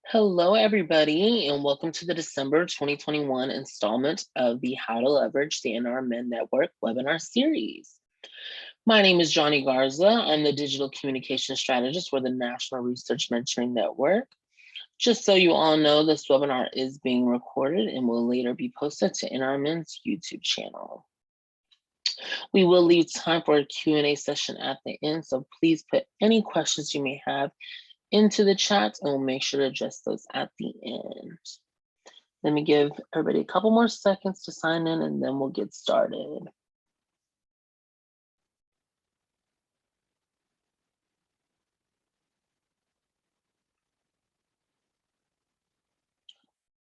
Hello, everybody, and welcome to the December 2021 installment of the How to Leverage the NRMN Network webinar series. My name is Johnny Garza. I'm the Digital Communication Strategist for the National Research Mentoring Network. Just so you all know, this webinar is being recorded and will later be posted to NRMN's YouTube channel. We will leave time for a Q&A session at the end, so please put any questions you may have into the chat and we'll make sure to address those at the end. Let me give everybody a couple more seconds to sign in and then we'll get started.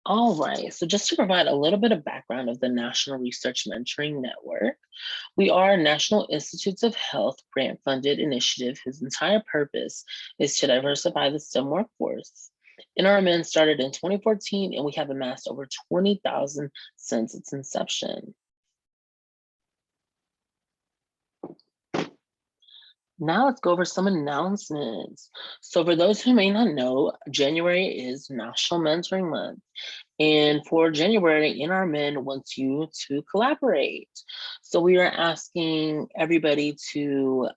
All right, so just to provide a little bit of background of the National Research Mentoring Network, we are a National Institutes of Health grant-funded initiative whose entire purpose is to diversify the STEM workforce. NRMN started in 2014 and we have amassed over 20,000 since its inception. Now let's go over some announcements. So for those who may not know, January is National Mentoring Month. And for January, NRMN wants you to collaborate. So we are asking everybody to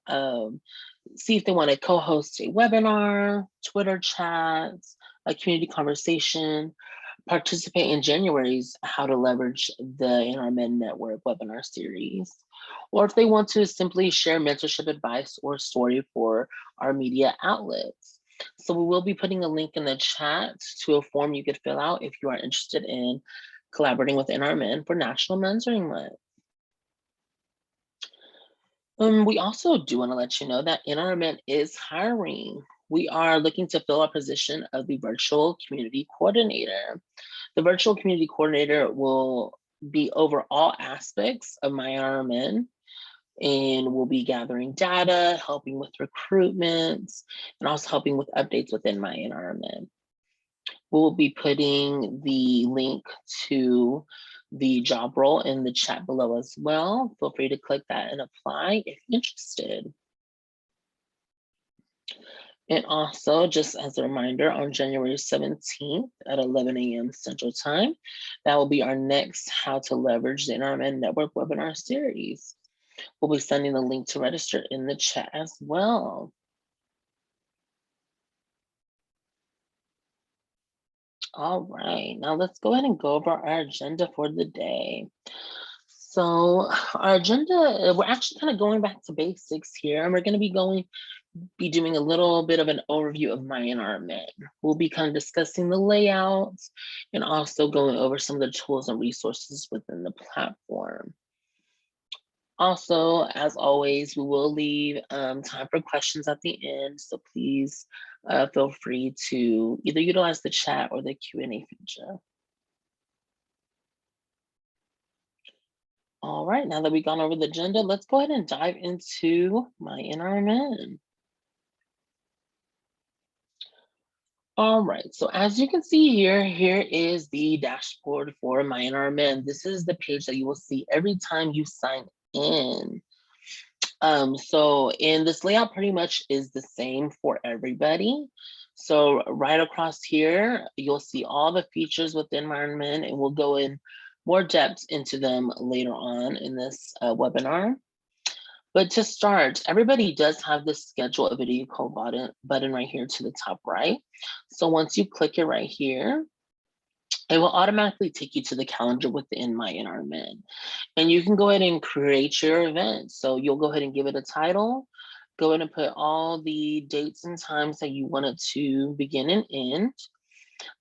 see if they want to co-host a webinar, Twitter chats, a community conversation, participate in January's How to Leverage the NRMN Network webinar series, or if they want to simply share mentorship advice or story for our media outlets. So we will be putting a link in the chat to a form you could fill out if you are interested in collaborating with NRMN for National Mentoring Month. We also do want to let you know that NRMN is hiring. We are looking to fill our position of the Virtual Community Coordinator. The Virtual Community Coordinator will be over all aspects of MyNRMN and will be gathering data, helping with recruitments, and also helping with updates within MyNRMN. We'll be putting the link to the job role in the chat below as well. Feel free to click that and apply if interested. And also, just as a reminder, on January 17th at 11 a.m. Central Time, that will be our next How to Leverage the NRMN Network webinar series. We'll be sending the link to register in the chat as well. All right, now let's go ahead and go over our agenda for the day. So our agenda, we're actually kind of going back to basics here, and we're going to be doing a little bit of an overview of MyNRMN. We'll be kind of discussing the layouts and also going over some of the tools and resources within the platform. Also, as always, we will leave time for questions at the end, so please feel free to either utilize the chat or the Q&A feature. All right, now that we've gone over the agenda, let's go ahead and dive into MyNRMN. All right, so as you can see here, here is the dashboard for MyNRMN. This is the page that you will see every time you sign in. So in this layout pretty much is the same for everybody. So right across here, you'll see all the features within MyNRMN, and we'll go in more depth into them later on in this webinar. But to start, everybody does have this schedule a video call button right here to the top right. So once you click it right here, it will automatically take you to the calendar within MyNRMN. And you can go ahead and create your event. So you'll go ahead and give it a title, go ahead and put all the dates and times that you want it to begin and end.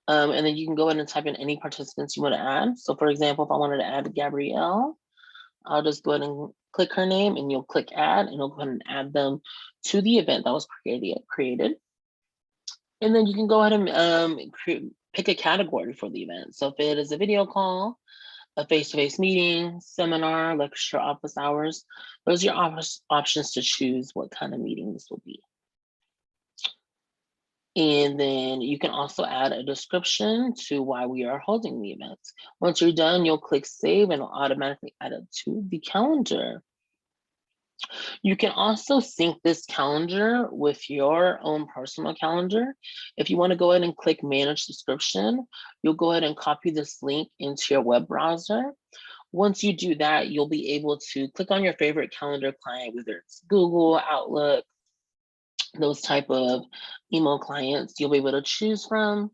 And then you can go ahead and type in any participants you want to add. So for example, if I wanted to add Gabrielle, I'll just go ahead and click her name and you'll click add and it'll go ahead and add them to the event that was created. And then you can go ahead and pick a category for the event. So if it is a video call, a face-to-face meeting, seminar, lecture, office hours, those are your options to choose what kind of meeting this will be. And then you can also add a description to why we are holding the event. Once you're done, you'll click save and it'll automatically add it to the calendar. You can also sync this calendar with your own personal calendar. If you want to go ahead and click manage subscription, you'll go ahead and copy this link into your web browser. Once you do that, you'll be able to click on your favorite calendar client, whether it's Google, Outlook, those type of email clients you'll be able to choose from.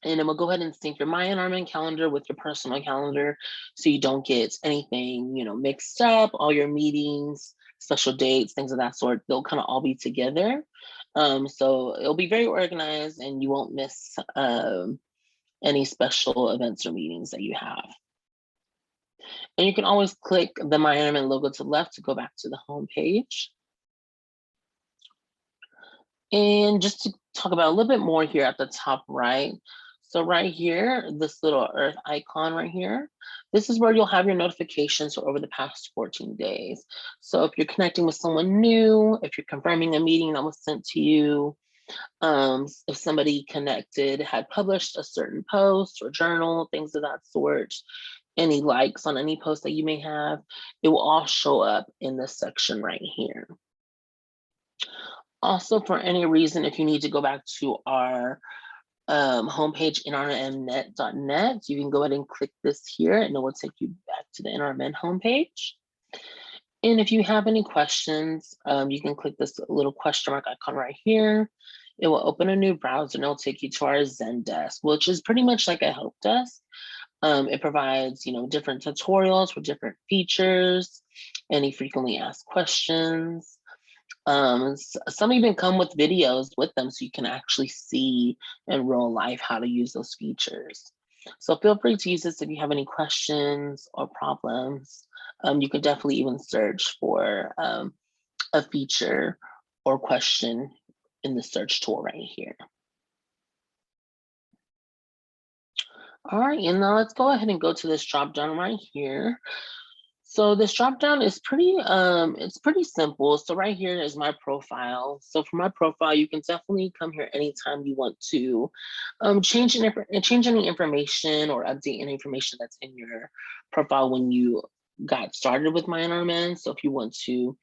And then we'll go ahead and sync your MyNRMN calendar with your personal calendar so you don't get anything, mixed up. All your meetings, special dates, things of that sort, they'll kind of all be together. So it'll be very organized and you won't miss any special events or meetings that you have. And you can always click the MyNRMN logo to the left to go back to the home page. And just to talk about a little bit more here at the top right. So right here, this little earth icon right here, this is where you'll have your notifications for over the past 14 days. So if you're connecting with someone new, if you're confirming a meeting that was sent to you, if somebody connected had published a certain post or journal, things of that sort, any likes on any post that you may have, it will all show up in this section right here. Also, for any reason, if you need to go back to our homepage, nrmnet.net, you can go ahead and click this here and it will take you back to the NRMN homepage. And if you have any questions, you can click this little question mark icon right here. It will open a new browser and it'll take you to our Zendesk, which is pretty much like a help desk. It provides, different tutorials for different features, any frequently asked questions. Some even come with videos with them so you can actually see in real life how to use those features. So feel free to use this if you have any questions or problems. You can definitely even search for a feature or question in the search tool right here. All right, and now let's go ahead and go to this drop down right here. So this drop down is it's pretty simple. So right here is my profile. So for my profile, you can definitely come here anytime you want to change any information or update any information that's in your profile when you got started with MyNRMN. So if you want to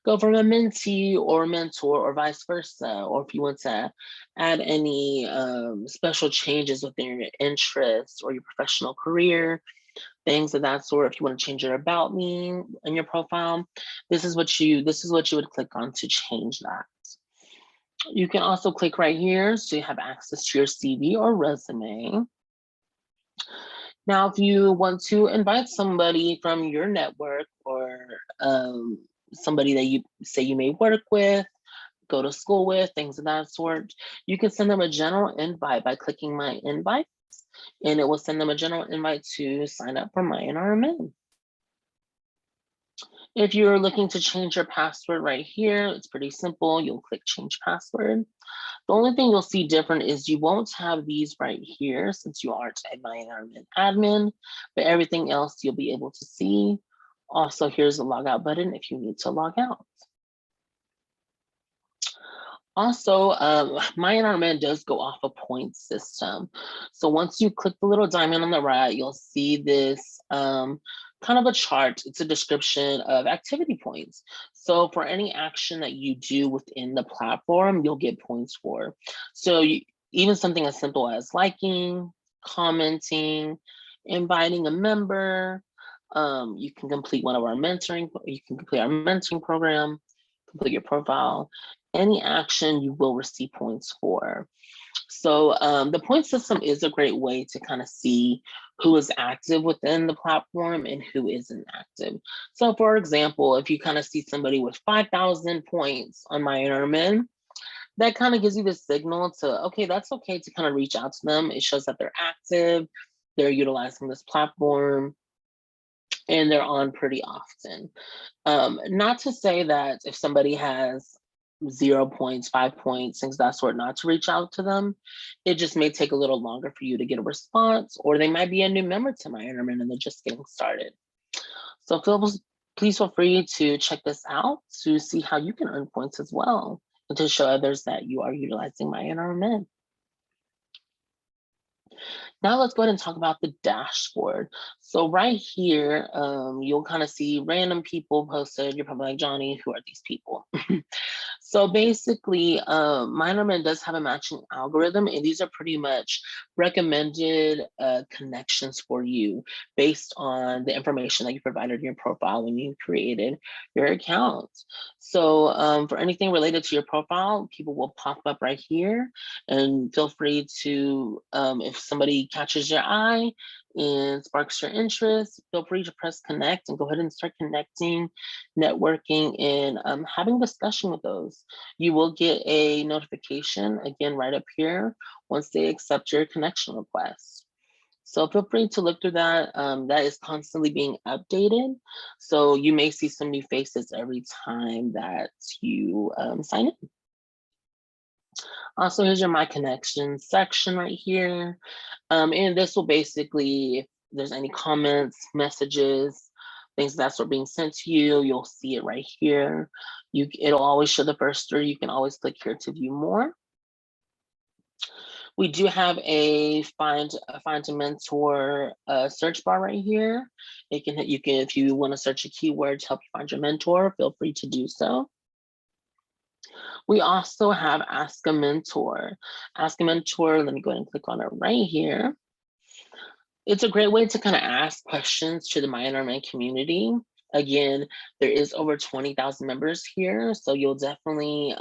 go from a mentee or mentor or vice versa, or if you want to add any special changes within your interests or your professional career, things of that sort. If you want to change your about me in your profile, this is what you would click on to change that. You can also click right here so you have access to your CV or resume. Now, if you want to invite somebody from your network or somebody that you say you may work with, go to school with, things of that sort, you can send them a general invite by clicking my invite, and it will send them a general invite to sign up for MyNRMN. If you're looking to change your password right here, it's pretty simple. You'll click change password. The only thing you'll see different is you won't have these right here since you aren't a MyNRMN admin, but everything else you'll be able to see. Also, here's the logout button if you need to log out. Also, MyNRMN does go off a point system. So once you click the little diamond on the right, you'll see this kind of a chart. It's a description of activity points. So for any action that you do within the platform, you'll get points for. So even something as simple as liking, commenting, inviting a member, you can complete our mentoring program, complete your profile. Any action you will receive points for. So the point system is a great way to kind of see who is active within the platform and who isn't active. So for example, if you kind of see somebody with 5,000 points on MyNRMN, that kind of gives you the signal to, okay, that's okay to kind of reach out to them. It shows that they're active, they're utilizing this platform, and they're on pretty often. Not to say that if somebody has 0 points, 5 points, things of that sort, not to reach out to them. It just may take a little longer for you to get a response, or they might be a new member to MyNRMN and they're just getting started. So please feel free to check this out to see how you can earn points as well and to show others that you are utilizing MyNRMN. Now let's go ahead and talk about the dashboard. So right here, you'll kind of see random people posted. You're probably like, Johnny, who are these people? So basically, MyNRMN does have a matching algorithm, and these are pretty much recommended connections for you based on the information that you provided in your profile when you created your account. So for anything related to your profile, people will pop up right here, and feel free to, if somebody catches your eye and sparks your interest, feel free to press connect and go ahead and start connecting, networking, and having discussion with those. You will get a notification again right up here once they accept your connection request. So feel free to look through that. That is constantly being updated. So you may see some new faces every time that you sign in. Also, here's your My Connections section right here. And this will basically, if there's any comments, messages, things that sort being sent to you, you'll see it right here. It'll always show the first three. You can always click here to view more. We do have a find a mentor search bar right here. You can if you want to search a keyword to help you find your mentor, feel free to do so. We also have Ask a Mentor. Ask a Mentor, let me go ahead and click on it right here. It's a great way to kind of ask questions to the MyNRMN community. Again, there is over 20,000 members here, so you'll definitely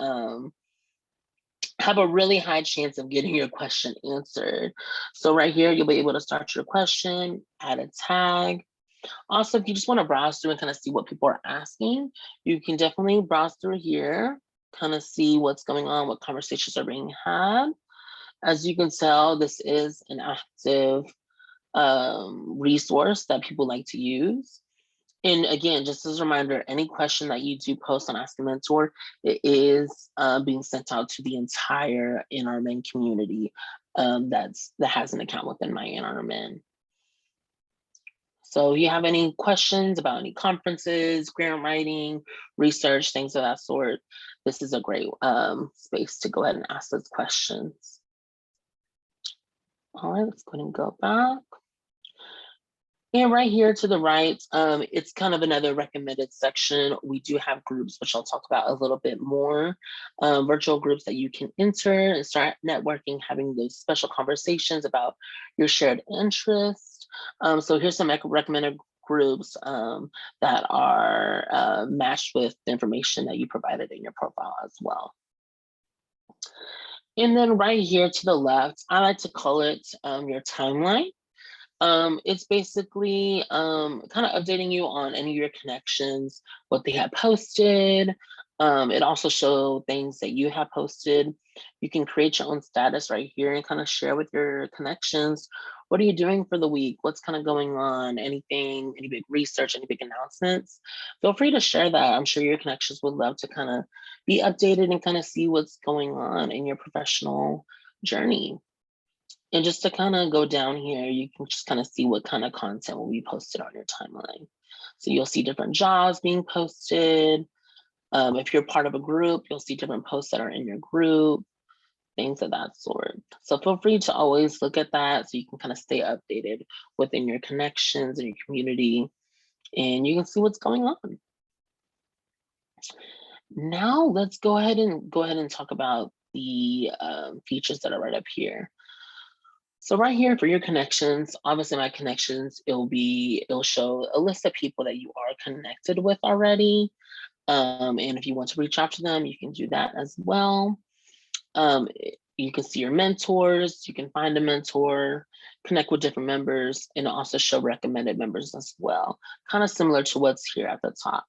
have a really high chance of getting your question answered. So right here, you'll be able to start your question, add a tag. Also, if you just want to browse through and kind of see what people are asking, you can definitely browse through here, kind of see what's going on, what conversations are being had. As you can tell, this is an active resource that people like to use. And again, just as a reminder, any question that you do post on Ask a Mentor, it is being sent out to the entire NRMN community that has an account within MyNRMN. So if you have any questions about any conferences, grant writing, research, things of that sort, this is a great space to go ahead and ask those questions. All right, let's go ahead and go back. And right here to the right, it's kind of another recommended section. We do have groups, which I'll talk about a little bit more, virtual groups that you can enter and start networking, having those special conversations about your shared interests. So here's some recommended groups that are matched with the information that you provided in your profile as well. And then right here to the left, I like to call it your timeline. It's basically kind of updating you on any of your connections, what they have posted. It also shows things that you have posted. You can create your own status right here and kind of share with your connections. What are you doing for the week? What's kind of going on? Anything, any big research, any big announcements? Feel free to share that. I'm sure your connections would love to kind of be updated and kind of see what's going on in your professional journey. And just to kind of go down here, you can just kind of see what kind of content will be posted on your timeline. So you'll see different jobs being posted. If you're part of a group, you'll see different posts that are in your group, things of that sort. So feel free to always look at that so you can kind of stay updated within your connections and your community, and you can see what's going on. Now let's go ahead and talk about the features that are right up here. So right here for your connections, obviously my connections, it'll show a list of people that you are connected with already. And if you want to reach out to them, you can do that as well. You can see your mentors, you can find a mentor, connect with different members, and also show recommended members as well. Kind of similar to what's here at the top.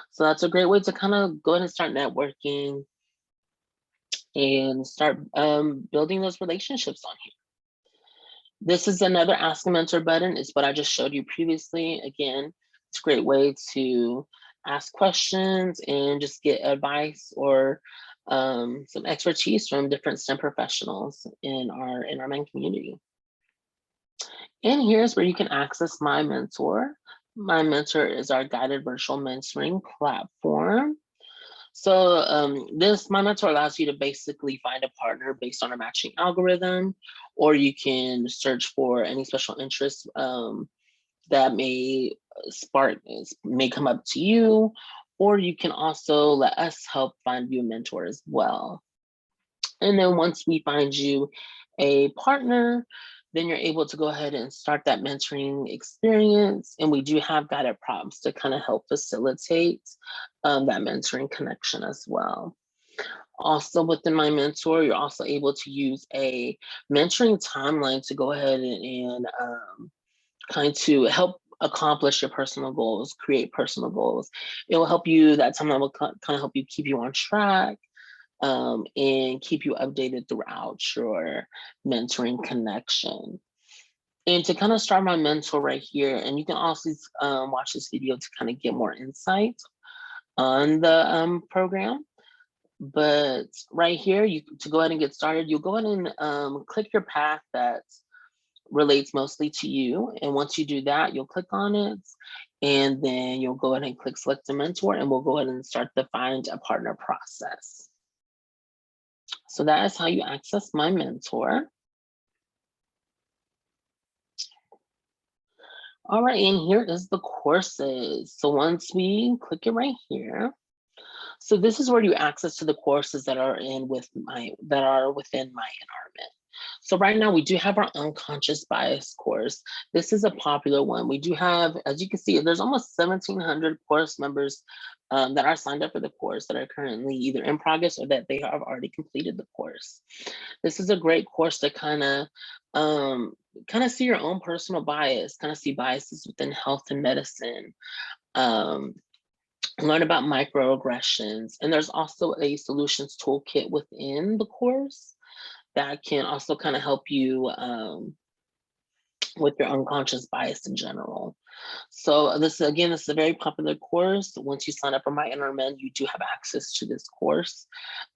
So that's a great way to kind of go ahead and start networking and start building those relationships on here. This is another Ask a Mentor button. It's what I just showed you previously. Again, it's a great way to ask questions and just get advice or some expertise from different STEM professionals in our NRMN community. And here's where you can access My Mentor. My Mentor is our guided virtual mentoring platform. So this My Mentor allows you to basically find a partner based on a matching algorithm, or you can search for any special interests that may come up to you, or you can also let us help find you a mentor as well. And then once we find you a partner, then you're able to go ahead and start that mentoring experience. And we do have guided prompts to kind of help facilitate that mentoring connection as well. Also within My Mentor, you're also able to use a mentoring timeline to go ahead and kind to help accomplish your personal goals, create personal goals. It will help you, that timeline will kind of help you keep you on track, and keep you updated throughout your mentoring connection. And to kind of start My Mentor right here, and you can also watch this video to kind of get more insight on the program. But right here, to go ahead and get started, you'll go ahead and click your path that relates mostly to you. And once you do that, you'll click on it, and then you'll go ahead and click select a mentor, and we'll go ahead and start the find a partner process. So that is how you access My Mentor. All right, and here is the courses. So once we click it right here, so this is where you access to the courses that are within MyNRMN. So right now we do have our unconscious bias course. This is a popular one. We do have, as you can see, there's almost 1,700 course members that are signed up for the course that are currently either in progress or that they have already completed the course. This is a great course to kind of see your own personal bias, kind of see biases within health and medicine. Learn about microaggressions. And there's also a solutions toolkit within the course that can also kind of help you with your unconscious bias in general. So this is a very popular course. Once you sign up for MyNRMN, you do have access to this course.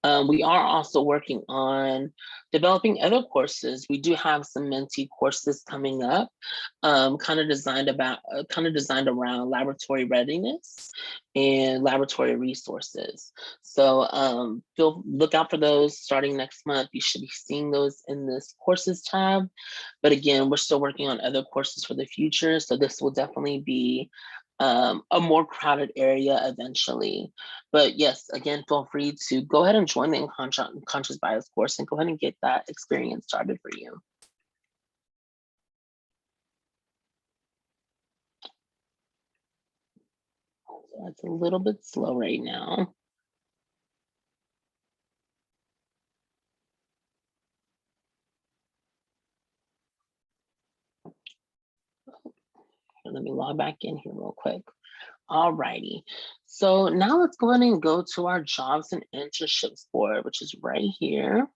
We are also working on developing other courses. We do have some mentee courses coming up, kind of designed around laboratory readiness and laboratory resources. So look out for those starting next month. You should be seeing those in this courses tab. But again, we're still working on other courses for the future. So this will definitely be a more crowded area eventually. But yes, again, feel free to go ahead and join the unconscious bias course and go ahead and get that experience started for you. So it's a little bit slow right now. Let me log back in here real quick. Alrighty, so now let's go ahead and go to our jobs and internships board, which is right here.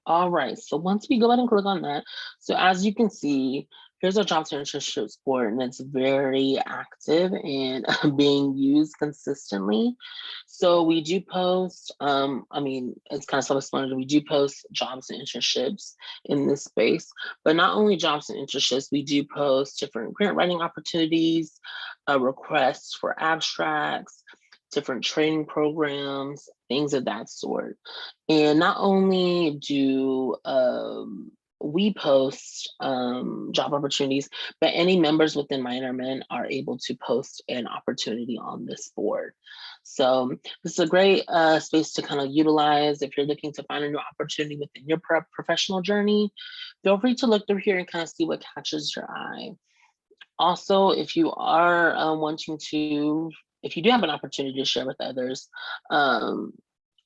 All right, so once we go ahead and click on that, so as you can see, here's our jobs and internships board, and it's very active and being used consistently. So we do post, it's kind of self-explanatory, we do post jobs and internships in this space, but not only jobs and internships, we do post different grant writing opportunities, requests for abstracts, different training programs, things of that sort. And not only do we post job opportunities, but any members within MyNRMN are able to post an opportunity on this board. So this is a great space to kind of utilize if you're looking to find a new opportunity within your professional journey. Feel free to look through here and kind of see what catches your eye. Also, if you are if you do have an opportunity to share with others,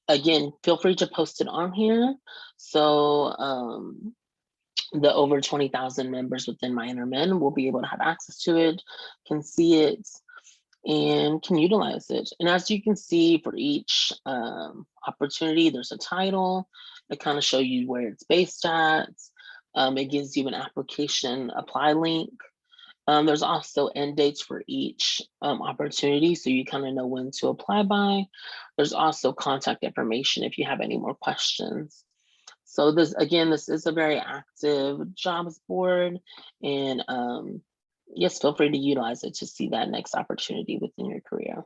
again, feel free to post it on here. So the over 20,000 members within MyNRMN will be able to have access to it, can see it, and can utilize it. And as you can see, for each opportunity, there's a title that kind of show you where it's based at. It gives you an application apply link. There's also end dates for each opportunity, so you kind of know when to apply by. There's also contact information if you have any more questions. So this is a very active jobs board, and yes, feel free to utilize it to see that next opportunity within your career.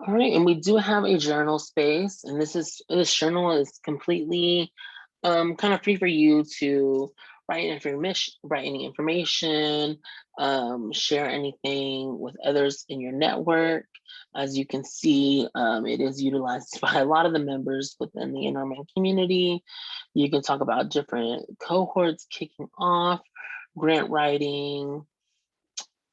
All right, and we do have a journal space, and this journal is completely kind of free for you to write any information, share anything with others in your network. As you can see, it is utilized by a lot of the members within the NRMN community. You can talk about different cohorts kicking off, grant writing,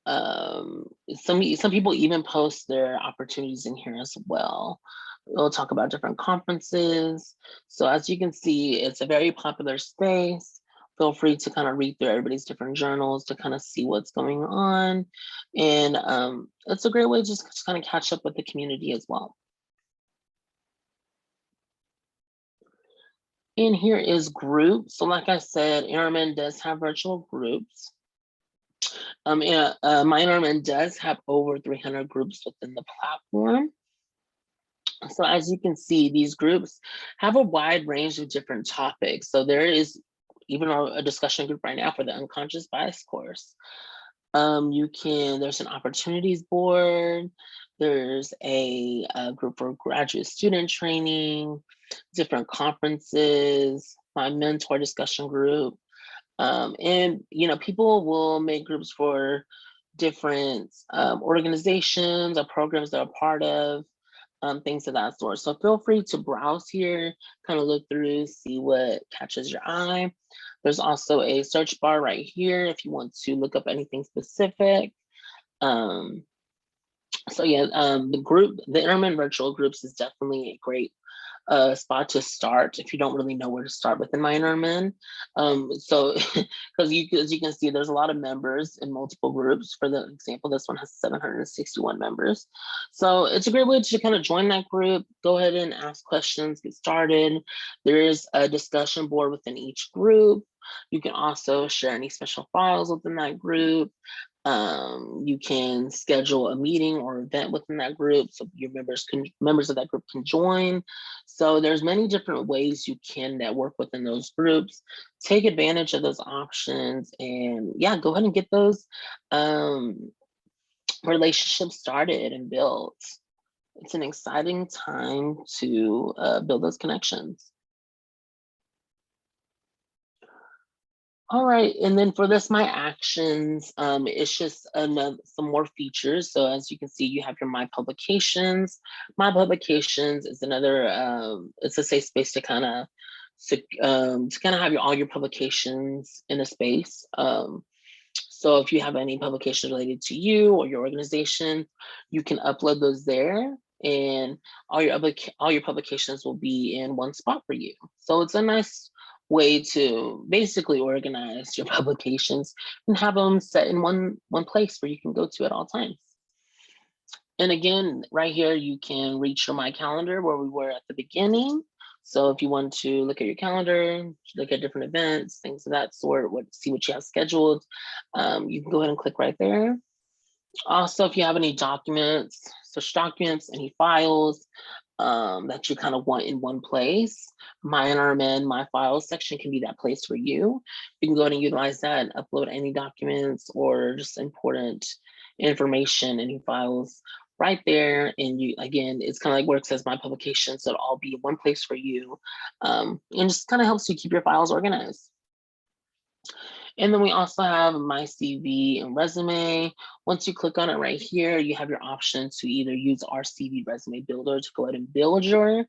some people even post their opportunities in here as well. We'll talk about different conferences. So as you can see, it's a very popular space. Feel free to kind of read through everybody's different journals to kind of see what's going on. And it's a great way just to kind of catch up with the community as well. And here is groups. So like I said, NRMN does have virtual groups. MyNRMN does have over 300 groups within the platform. So as you can see, these groups have a wide range of different topics. So there is even a discussion group right now for the unconscious bias course. There's an opportunities board. There's a group for graduate student training, different conferences, my mentor discussion group. And people will make groups for different organizations or programs they're a part of, things of that sort. So feel free to browse here, kind of look through, see what catches your eye. There's also a search bar right here if you want to look up anything specific. So yeah, the NRMN virtual groups is definitely a great spot to start if you don't really know where to start within MyNRMN. So, because as you can see, there's a lot of members in multiple groups. For the example, this one has 761 members. So it's a great way to kind of join that group, go ahead and ask questions, get started. There is a discussion board within each group. You can also share any special files within that group. You can schedule a meeting or event within that group so your members of that group can join. So there's many different ways you can network within those groups. Take advantage of those options and yeah, go ahead and get those relationships started and built. It's an exciting time to build those connections. All right, and then for this, my actions, it's just some more features. So as you can see, you have your My Publications. My Publications is another, it's a safe space to kind of have all your publications in a space. So if you have any publications related to you or your organization, you can upload those there, and all your publications will be in one spot for you. So it's a nice way to basically organize your publications and have them set in one place where you can go to at all times. And again, right here, you can reach your My Calendar where we were at the beginning. So if you want to look at your calendar, look at different events, things of that sort, see what you have scheduled, you can go ahead and click right there. Also, if you have any documents, such documents, any files that you kind of want in one place, MyNRMN, My Files section can be that place for you. You can go ahead and utilize that and upload any documents or just important information, any files right there. And you, again, it's kind of like where it says My Publications, so it'll all be in one place for you. And just kind of helps you keep your files organized. And then we also have My CV and Resume. Once you click on it right here, you have your option to either use our CV Resume Builder to go ahead and build your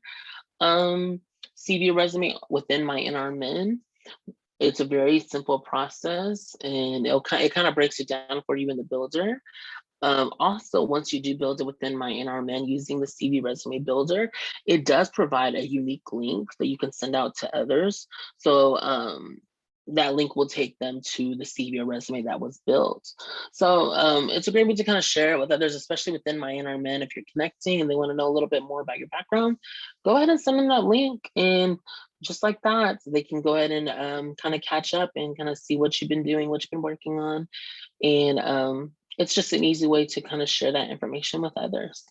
CV resume within MyNRMN. It's a very simple process, and it kind of breaks it down for you in the builder. Also, once you do build it within MyNRMN using the CV Resume Builder, it does provide a unique link that you can send out to others. So that link will take them to the CV or resume that was built. So it's a great way to kind of share it with others, especially within MyNRMN. If you're connecting and they want to know a little bit more about your background, go ahead and send them that link. And just like that, they can go ahead and kind of catch up and kind of see what you've been doing, what you've been working on. And it's just an easy way to kind of share that information with others.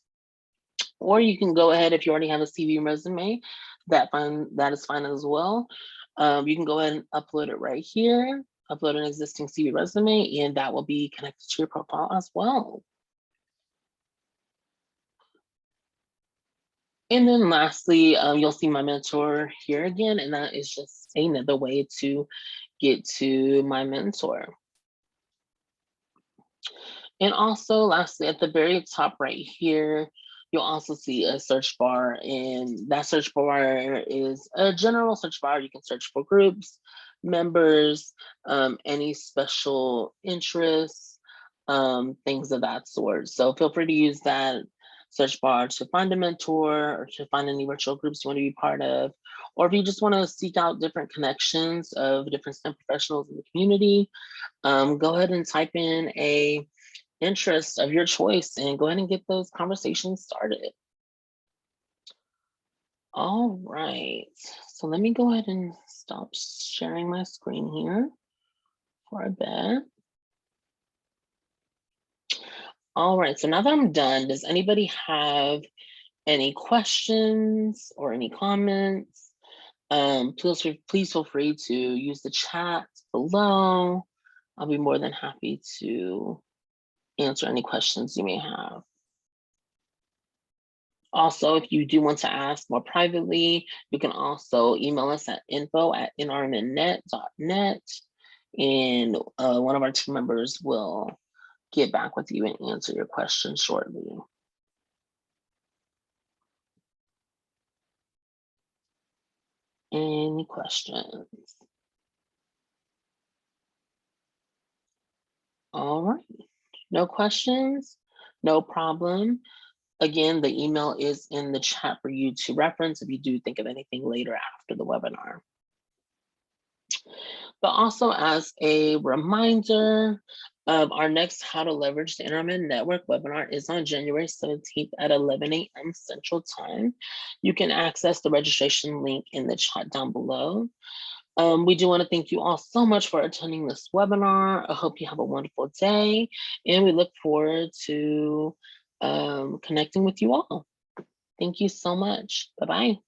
Or you can go ahead, if you already have a CV and resume, that is fine as well. You can go ahead and upload it right here, upload an existing CV resume, and that will be connected to your profile as well. And then lastly, you'll see my mentor here again, and that is just another way to get to my mentor. And also lastly, at the very top right here, you'll also see a search bar, and that search bar is a general search bar. You can search for groups, members, any special interests, things of that sort. So feel free to use that search bar to find a mentor or to find any virtual groups you want to be part of. Or if you just want to seek out different connections of different STEM professionals in the community, go ahead and type in a interest of your choice and go ahead and get those conversations started. All right, so let me go ahead and stop sharing my screen here for a bit. All right, so now that I'm done, does anybody have any questions or any comments? Please feel free to use the chat below. I'll be more than happy to answer any questions you may have. Also, if you do want to ask more privately, you can also email us at info@nrmnnet.net, and one of our team members will get back with you and answer your questions shortly. Any questions? All right, no questions, no problem. Again, the email is in the chat for you to reference if you do think of anything later after the webinar. But also as a reminder, our next How to Leverage the NRMN Network webinar is on January 17th at 11 a.m. Central Time. You can access the registration link in the chat down below. We do want to thank you all so much for attending this webinar. I hope you have a wonderful day, and we look forward to connecting with you all. Thank you so much. Bye-bye.